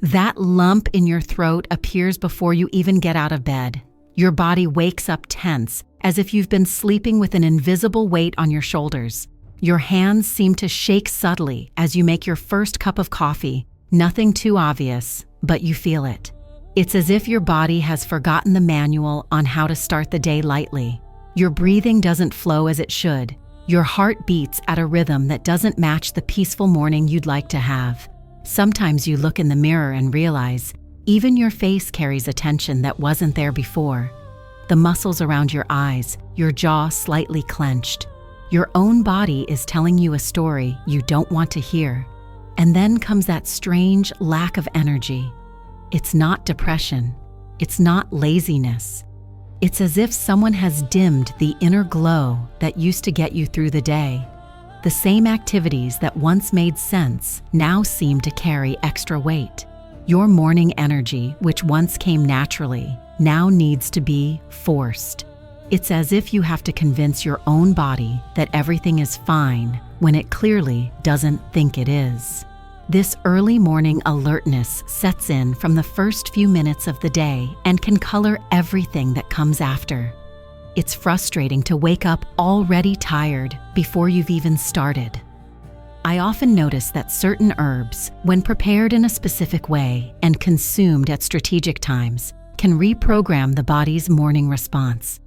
That lump in your throat appears before you even get out of bed. Your body wakes up tense, as if you've been sleeping with an invisible weight on your shoulders. Your hands seem to shake subtly as you make your first cup of coffee. Nothing too obvious, but you feel it. It's as if your body has forgotten the manual on how to start the day lightly. Your breathing doesn't flow as it should. Your heart beats at a rhythm that doesn't match the peaceful morning you'd like to have. Sometimes you look in the mirror and realize even your face carries a tension that wasn't there before. The muscles around your eyes, your jaw slightly clenched. Your own body is telling you a story you don't want to hear. And then comes that strange lack of energy. It's not depression. It's not laziness. It's as if someone has dimmed the inner glow that used to get you through the day. The same activities that once made sense now seem to carry extra weight. Your morning energy, which once came naturally, now needs to be forced. It's as if you have to convince your own body that everything is fine when it clearly doesn't think it is. This early morning alertness sets in from the first few minutes of the day and can color everything that comes after. It's frustrating to wake up already tired before you've even started. I often notice that certain herbs, when prepared in a specific way and consumed at strategic times, can reprogram the body's morning response.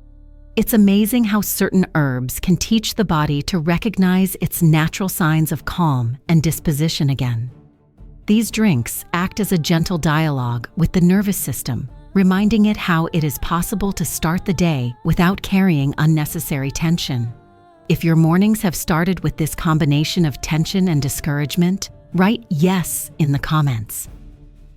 It's amazing how certain herbs can teach the body to recognize its natural signs of calm and disposition again. These drinks act as a gentle dialogue with the nervous system, reminding it how it is possible to start the day without carrying unnecessary tension. If your mornings have started with this combination of tension and discouragement, write yes in the comments.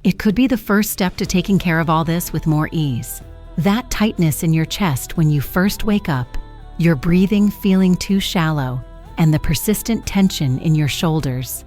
It could be the first step to taking care of all this with more ease. That tightness in your chest when you first wake up, your breathing feeling too shallow, and the persistent tension in your shoulders.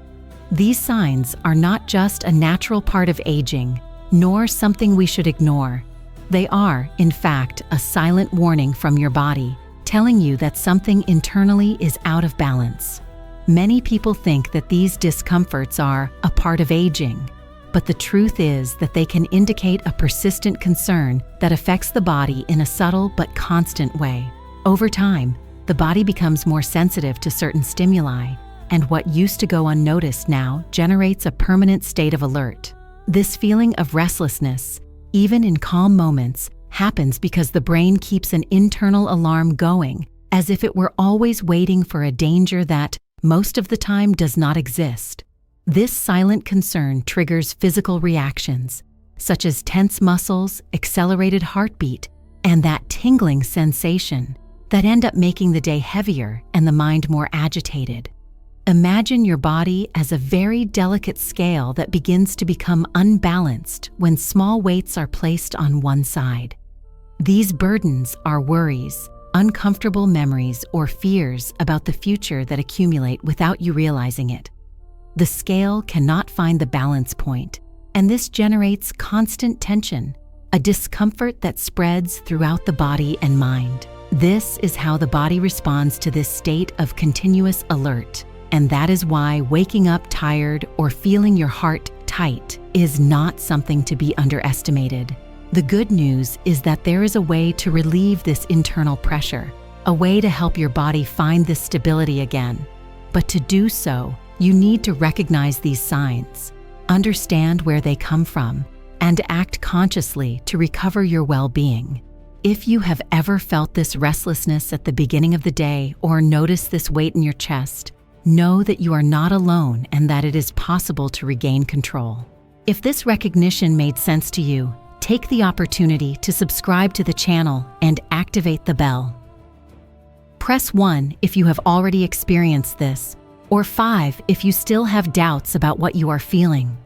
These signs are not just a natural part of aging, nor something we should ignore. They are, in fact, a silent warning from your body, telling you that something internally is out of balance. Many people think that these discomforts are a part of aging, but the truth is that they can indicate a persistent concern that affects the body in a subtle but constant way. Over time, the body becomes more sensitive to certain stimuli, and what used to go unnoticed now generates a permanent state of alert. This feeling of restlessness, even in calm moments, happens because the brain keeps an internal alarm going, as if it were always waiting for a danger that, most of the time, does not exist. This silent concern triggers physical reactions, such as tense muscles, accelerated heartbeat, and that tingling sensation that end up making the day heavier and the mind more agitated. Imagine your body as a very delicate scale that begins to become unbalanced when small weights are placed on one side. These burdens are worries, uncomfortable memories, or fears about the future that accumulate without you realizing it. The scale cannot find the balance point, and this generates constant tension, a discomfort that spreads throughout the body and mind. This is how the body responds to this state of continuous alert, and that is why waking up tired or feeling your heart tight is not something to be underestimated. The good news is that there is a way to relieve this internal pressure, a way to help your body find this stability again. But to do so, you need to recognize these signs, understand where they come from, and act consciously to recover your well-being. If you have ever felt this restlessness at the beginning of the day or noticed this weight in your chest, know that you are not alone and that it is possible to regain control. If this recognition made sense to you, take the opportunity to subscribe to the channel and activate the bell. Press 1 if you have already experienced this, or 5 if you still have doubts about what you are feeling.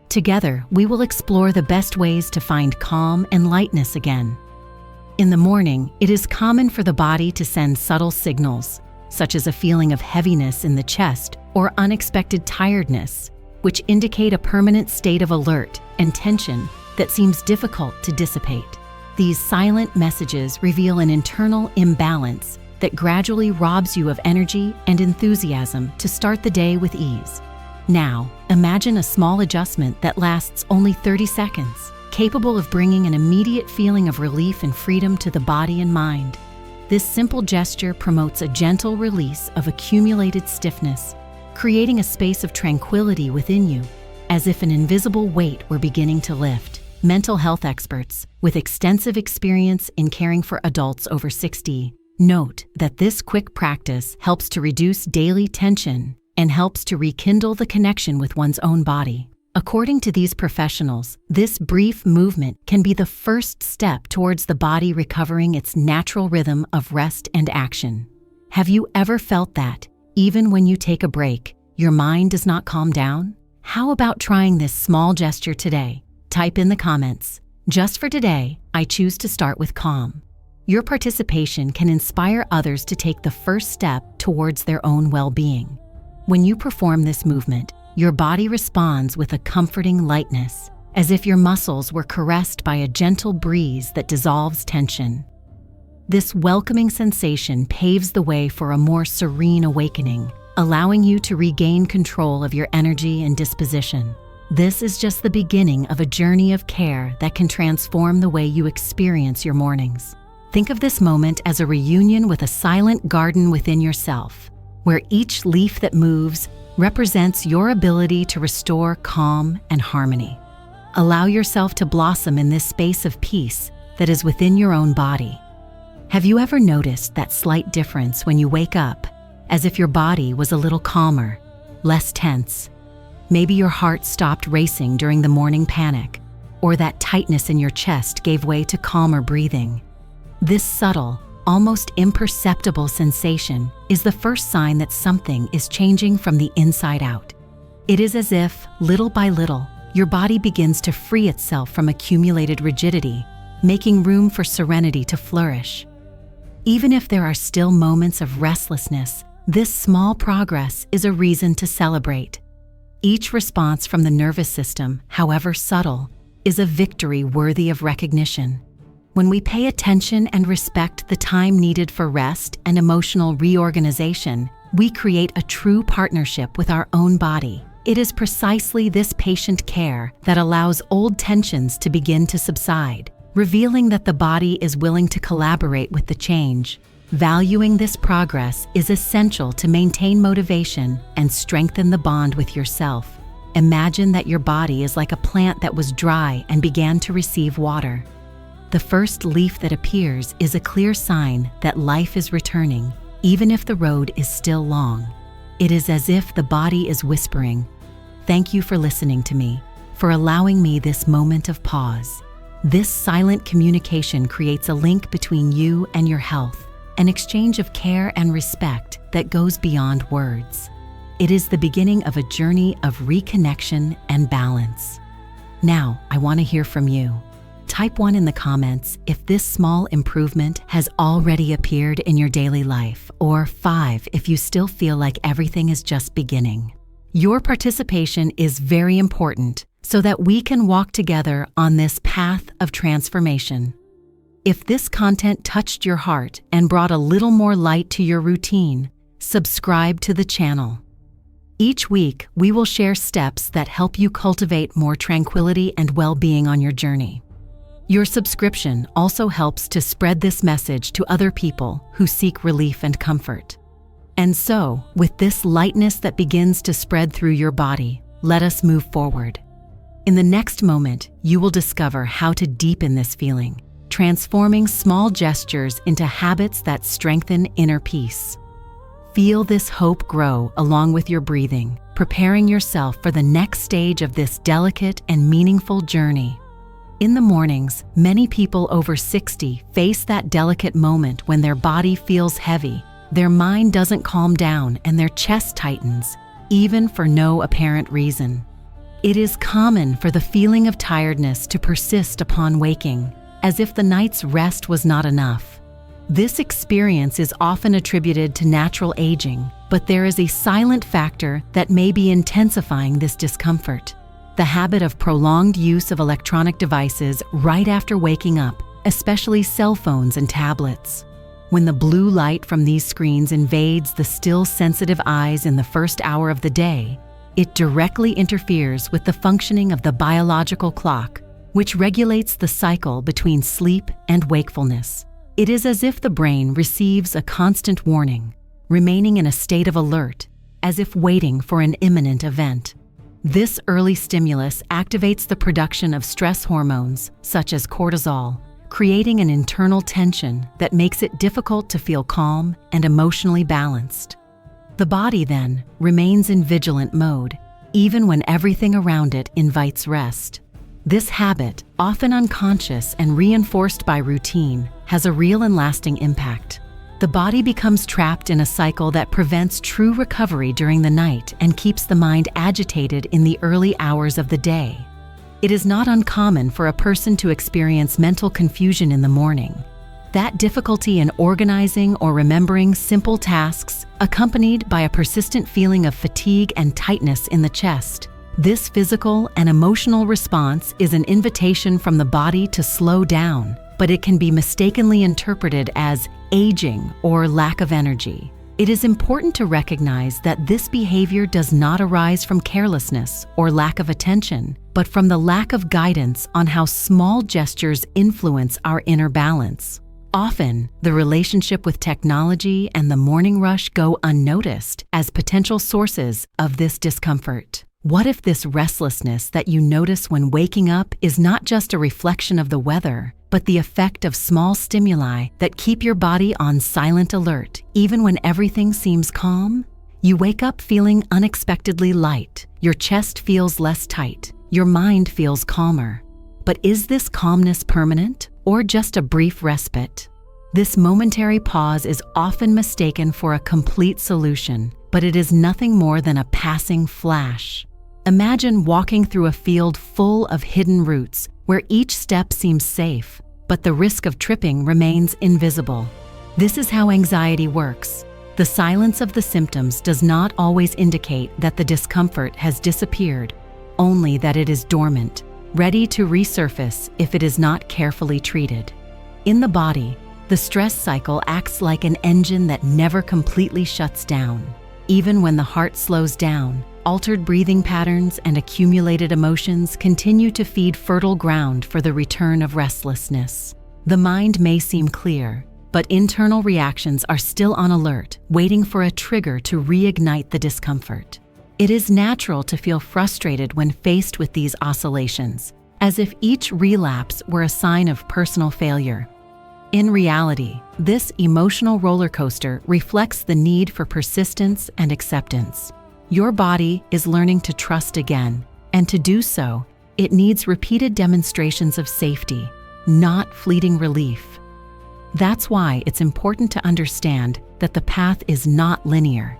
Together, we will explore the best ways to find calm and lightness again. In the morning, it is common for the body to send subtle signals, such as a feeling of heaviness in the chest or unexpected tiredness, which indicate a permanent state of alert and tension that seems difficult to dissipate. These silent messages reveal an internal imbalance that gradually robs you of energy and enthusiasm to start the day with ease. Now, Imagine a small adjustment that lasts only 30 seconds, capable of bringing an immediate feeling of relief and freedom to the body and mind. This simple gesture promotes a gentle release of accumulated stiffness, creating a space of tranquility within you, as if an invisible weight were beginning to lift. Mental health experts, with extensive experience in caring for adults over 60, note that this quick practice helps to reduce daily tension and helps to rekindle the connection with one's own body. According to these professionals, this brief movement can be the first step towards the body recovering its natural rhythm of rest and action. Have you ever felt that, even when you take a break, your mind does not calm down? How about trying this small gesture today? Type in the comments, "Just for today, I choose to start with calm." Your participation can inspire others to take the first step towards their own well-being. When you perform this movement, your body responds with a comforting lightness, as if your muscles were caressed by a gentle breeze that dissolves tension. This welcoming sensation paves the way for a more serene awakening, allowing you to regain control of your energy and disposition. This is just the beginning of a journey of care that can transform the way you experience your mornings. Think of this moment as a reunion with a silent garden within yourself, where each leaf that moves represents your ability to restore calm and harmony. Allow yourself to blossom in this space of peace that is within your own body. Have you ever noticed that slight difference when you wake up, as if your body was a little calmer, less tense? Maybe your heart stopped racing during the morning panic, or that tightness in your chest gave way to calmer breathing. This subtle, almost imperceptible sensation is the first sign that something is changing from the inside out. It is as if, little by little, your body begins to free itself from accumulated rigidity, making room for serenity to flourish. Even if there are still moments of restlessness, this small progress is a reason to celebrate. Each response from the nervous system, however subtle, is a victory worthy of recognition. When we pay attention and respect the time needed for rest and emotional reorganization, we create a true partnership with our own body. It is precisely this patient care that allows old tensions to begin to subside, revealing that the body is willing to collaborate with the change. Valuing this progress is essential to maintain motivation and strengthen the bond with yourself. Imagine that your body is like a plant that was dry and began to receive water. The first leaf that appears is a clear sign that life is returning, even if the road is still long. It is as if the body is whispering, "Thank you for listening to me, for allowing me this moment of pause." This silent communication creates a link between you and your health, an exchange of care and respect that goes beyond words. It is the beginning of a journey of reconnection and balance. Now, I want to hear from you. Type 1 in the comments if this small improvement has already appeared in your daily life, or 5 if you still feel like everything is just beginning. Your participation is very important so that we can walk together on this path of transformation. If this content touched your heart and brought a little more light to your routine, subscribe to the channel. Each week, we will share steps that help you cultivate more tranquility and well-being on your journey. Your subscription also helps to spread this message to other people who seek relief and comfort. And so, with this lightness that begins to spread through your body, let us move forward. In the next moment, you will discover how to deepen this feeling, transforming small gestures into habits that strengthen inner peace. Feel this hope grow along with your breathing, preparing yourself for the next stage of this delicate and meaningful journey. In the mornings, many people over 60 face that delicate moment when their body feels heavy, their mind doesn't calm down, and their chest tightens, even for no apparent reason. It is common for the feeling of tiredness to persist upon waking, as if the night's rest was not enough. This experience is often attributed to natural aging, but there is a silent factor that may be intensifying this discomfort: the habit of prolonged use of electronic devices right after waking up, especially cell phones and tablets. When the blue light from these screens invades the still sensitive eyes in the first hour of the day, It directly interferes with the functioning of the biological clock, which regulates the cycle between sleep and wakefulness. It is as if the brain receives a constant warning, remaining in a state of alert, as if waiting for an imminent event. This early stimulus activates the production of stress hormones, such as cortisol, creating an internal tension that makes it difficult to feel calm and emotionally balanced. The body then remains in vigilant mode, even when everything around it invites rest. This habit, often unconscious and reinforced by routine, has a real and lasting impact. The body becomes trapped in a cycle that prevents true recovery during the night and keeps the mind agitated in the early hours of the day. It is not uncommon for a person to experience mental confusion in the morning. That difficulty in organizing or remembering simple tasks, accompanied by a persistent feeling of fatigue and tightness in the chest. This physical and emotional response is an invitation from the body to slow down, but it can be mistakenly interpreted as aging or lack of energy. It is important to recognize that this behavior does not arise from carelessness or lack of attention, but from the lack of guidance on how small gestures influence our inner balance. Often, the relationship with technology and the morning rush go unnoticed as potential sources of this discomfort. What if this restlessness that you notice when waking up is not just a reflection of the weather, but the effect of small stimuli that keep your body on silent alert even when everything seems calm? You wake up feeling unexpectedly light, your chest feels less tight, your mind feels calmer. But is this calmness permanent or just a brief respite? This momentary pause is often mistaken for a complete solution, but it is nothing more than a passing flash. Imagine walking through a field full of hidden roots where each step seems safe, but the risk of tripping remains invisible. This is how anxiety works. The silence of the symptoms does not always indicate that the discomfort has disappeared, only that it is dormant, ready to resurface if it is not carefully treated. In the body, the stress cycle acts like an engine that never completely shuts down. Even when the heart slows down, altered breathing patterns and accumulated emotions continue to feed fertile ground for the return of restlessness. The mind may seem clear, but internal reactions are still on alert, waiting for a trigger to reignite the discomfort. It is natural to feel frustrated when faced with these oscillations, as if each relapse were a sign of personal failure. In reality, this emotional roller coaster reflects the need for persistence and acceptance. Your body is learning to trust again, and to do so, it needs repeated demonstrations of safety, not fleeting relief. That's why it's important to understand that the path is not linear.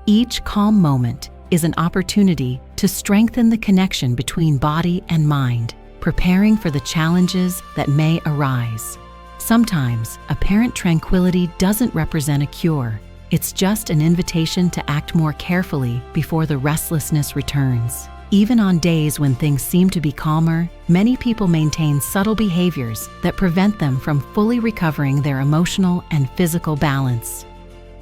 Each calm moment is an opportunity to strengthen the connection between body and mind, preparing for the challenges that may arise. Sometimes, apparent tranquility doesn't represent a cure. It's just an invitation to act more carefully before the restlessness returns. Even on days when things seem to be calmer, many people maintain subtle behaviors that prevent them from fully recovering their emotional and physical balance.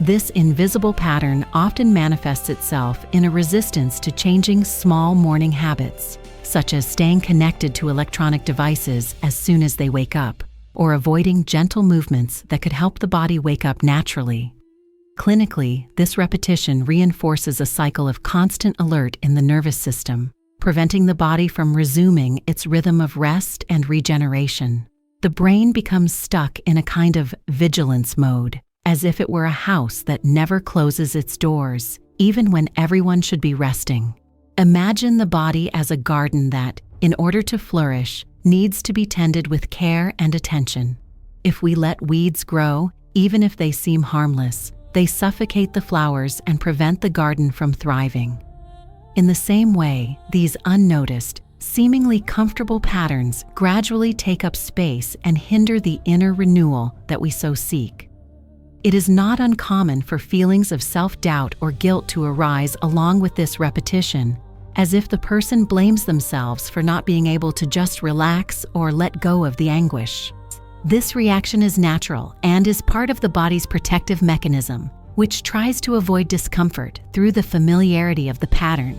This invisible pattern often manifests itself in a resistance to changing small morning habits, such as staying connected to electronic devices as soon as they wake up, or avoiding gentle movements that could help the body wake up naturally. Clinically, this repetition reinforces a cycle of constant alert in the nervous system, preventing the body from resuming its rhythm of rest and regeneration. The brain becomes stuck in a kind of vigilance mode, as if it were a house that never closes its doors, even when everyone should be resting. Imagine the body as a garden that, in order to flourish, needs to be tended with care and attention. If we let weeds grow, even if they seem harmless, they suffocate the flowers and prevent the garden from thriving. In the same way, these unnoticed, seemingly comfortable patterns gradually take up space and hinder the inner renewal that we so seek. It is not uncommon for feelings of self-doubt or guilt to arise along with this repetition, as if the person blames themselves for not being able to just relax or let go of the anguish. This reaction is natural and is part of the body's protective mechanism, which tries to avoid discomfort through the familiarity of the pattern.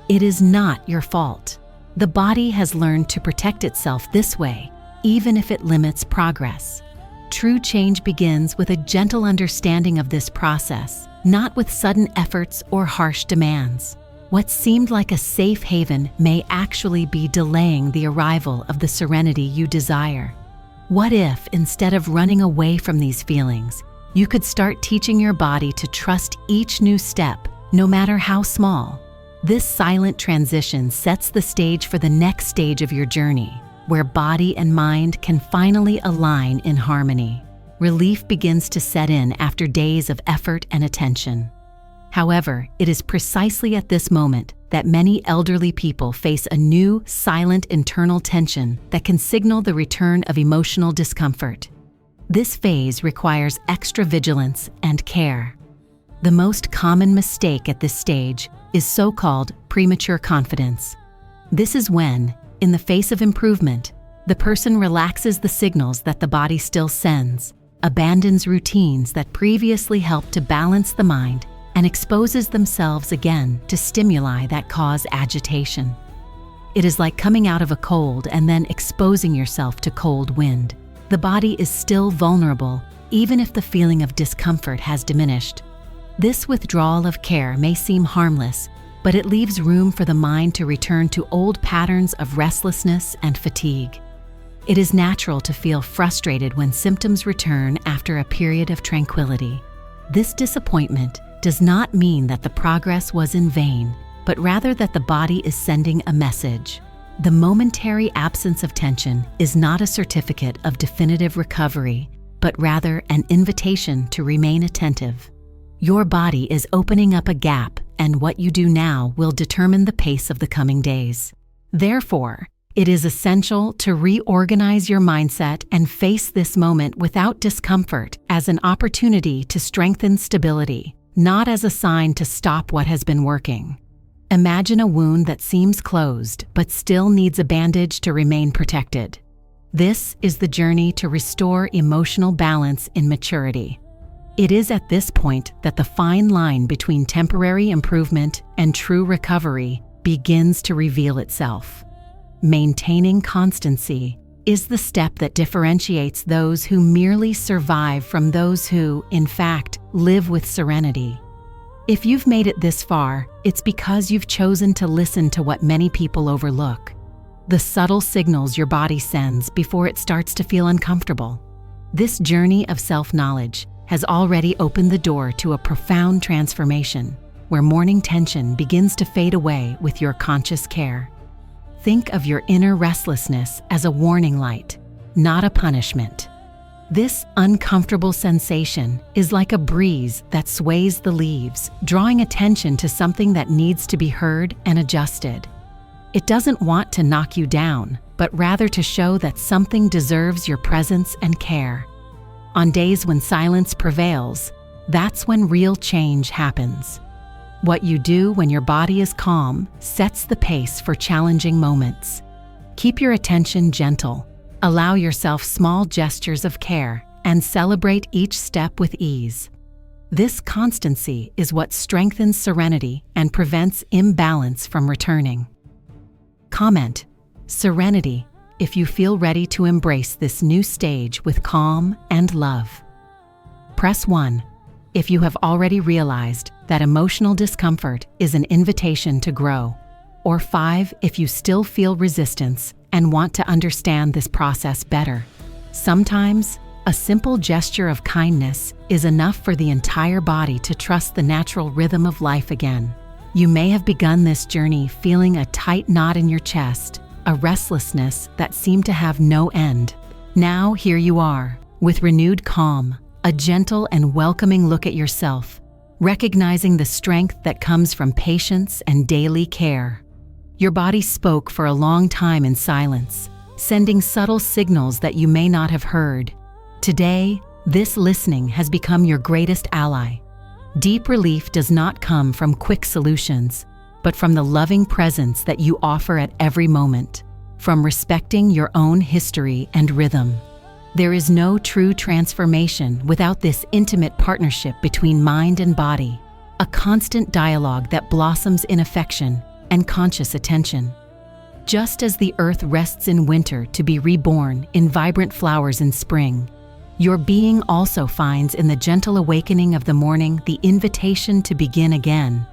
It is not your fault. The body has learned to protect itself this way, even if it limits progress. True change begins with a gentle understanding of this process, not with sudden efforts or harsh demands. What seemed like a safe haven may actually be delaying the arrival of the serenity you desire. What if, instead of running away from these feelings, you could start teaching your body to trust each new step, no matter how small? This silent transition sets the stage for the next stage of your journey, where body and mind can finally align in harmony. Relief begins to set in after days of effort and attention. However, it is precisely at this moment that many elderly people face a new, silent internal tension that can signal the return of emotional discomfort. This phase requires extra vigilance and care. The most common mistake at this stage is so-called premature confidence. This is when, in the face of improvement, the person relaxes the signals that the body still sends, abandons routines that previously helped to balance the mind, and exposes themselves again to stimuli that cause agitation. It is like coming out of a cold and then exposing yourself to cold wind. The body is still vulnerable, even if the feeling of discomfort has diminished. This withdrawal of care may seem harmless, but it leaves room for the mind to return to old patterns of restlessness and fatigue. It is natural to feel frustrated when symptoms return after a period of tranquility. This disappointment does not mean that the progress was in vain, but rather that the body is sending a message. The momentary absence of tension is not a certificate of definitive recovery, but rather an invitation to remain attentive. Your body is opening up a gap, and what you do now will determine the pace of the coming days. Therefore, it is essential to reorganize your mindset and face this moment without discomfort as an opportunity to strengthen stability, not as a sign to stop what has been working. Imagine a wound that seems closed but still needs a bandage to remain protected. This is the journey to restore emotional balance in maturity. It is at this point that the fine line between temporary improvement and true recovery begins to reveal itself. Maintaining constancy is the step that differentiates those who merely survive from those who, in fact, live with serenity. If you've made it this far, it's because you've chosen to listen to what many people overlook: the subtle signals your body sends before it starts to feel uncomfortable. This journey of self-knowledge has already opened the door to a profound transformation, where morning tension begins to fade away with your conscious care. Think of your inner restlessness as a warning light, not a punishment. This uncomfortable sensation is like a breeze that sways the leaves, drawing attention to something that needs to be heard and adjusted. It doesn't want to knock you down, but rather to show that something deserves your presence and care. On days when silence prevails, that's when real change happens. What you do when your body is calm sets the pace for challenging moments. Keep your attention gentle, allow yourself small gestures of care, and celebrate each step with ease. This constancy is what strengthens serenity and prevents imbalance from returning. Comment: serenity, if you feel ready to embrace this new stage with calm and love. Press 1 if you have already realized that emotional discomfort is an invitation to grow, or 5 if you still feel resistance and want to understand this process better. Sometimes, a simple gesture of kindness is enough for the entire body to trust the natural rhythm of life again. You may have begun this journey feeling a tight knot in your chest, a restlessness that seemed to have no end. Now here you are, with renewed calm, a gentle and welcoming look at yourself, recognizing the strength that comes from patience and daily care. Your body spoke for a long time in silence, sending subtle signals that you may not have heard. Today, this listening has become your greatest ally. Deep relief does not come from quick solutions, but from the loving presence that you offer at every moment, from respecting your own history and rhythm. There is no true transformation without this intimate partnership between mind and body, a constant dialogue that blossoms in affection, and conscious attention. Just as the earth rests in winter to be reborn in vibrant flowers in spring, your being also finds in the gentle awakening of the morning the invitation to begin again.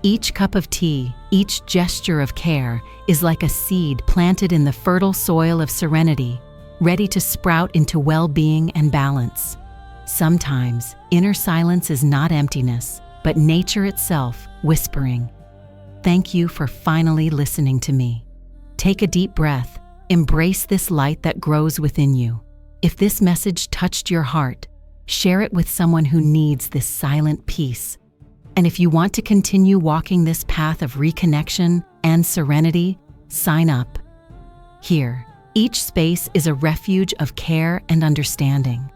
Each cup of tea, each gesture of care is like a seed planted in the fertile soil of serenity, ready to sprout into well-being and balance. Sometimes, inner silence is not emptiness, but nature itself whispering, "Thank you for finally listening to me." Take a deep breath, embrace this light that grows within you. If this message touched your heart, share it with someone who needs this silent peace. And if you want to continue walking this path of reconnection and serenity, sign up. Here, each space is a refuge of care and understanding.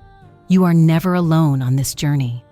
You are never alone on this journey.